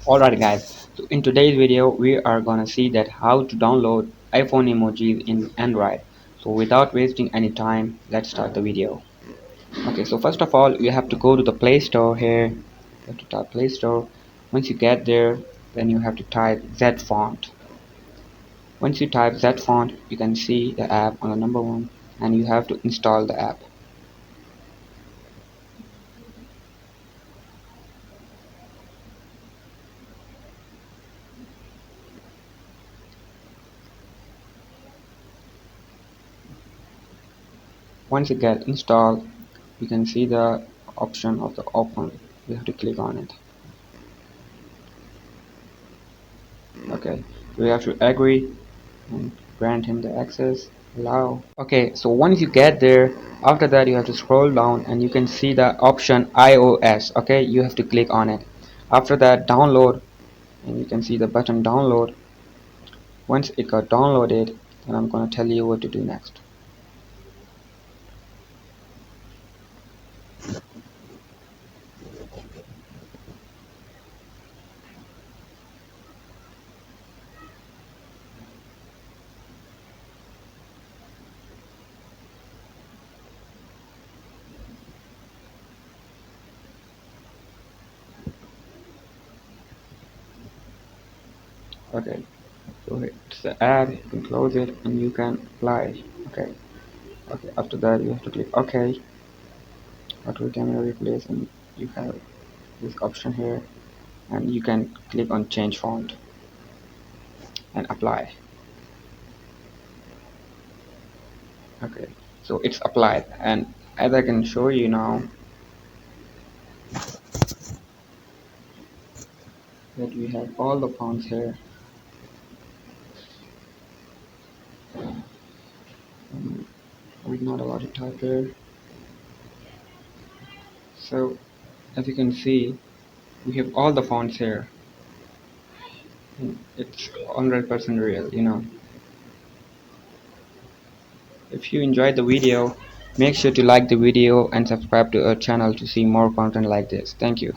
Alright guys, so in today's video we are gonna see that how to download iPhone emojis in Android. So without wasting any time, let's start the video. Okay, so first of all you have to go to the Play Store here. You have to type Play Store. Once you get there, then you have to type Z font. Once you type Z font, you can see the app on the number one and you have to install the app. Once it gets installed, you can see the option of the open. You have to click on it. Okay, so you have to agree and grant him the access, allow. Okay, so once you get there, after that you have to scroll down and you can see the option iOS. Okay, you have to click on it. After that, download, and you can see the button download. Once it got downloaded, then I'm gonna tell you what to do next. Okay, so it's the ad, you can close it and you can apply. Okay, okay, after that you have to click OK, auto camera replace, and you have this option here, and you can click on change font and apply. Okay, so it's applied, and as I can show you now that we have all the fonts here. We're not allowed to type here. So as you can see, we have all the fonts here. It's 100% real. If you enjoyed the video, make sure to like the video and subscribe to our channel to see more content like this. Thank you.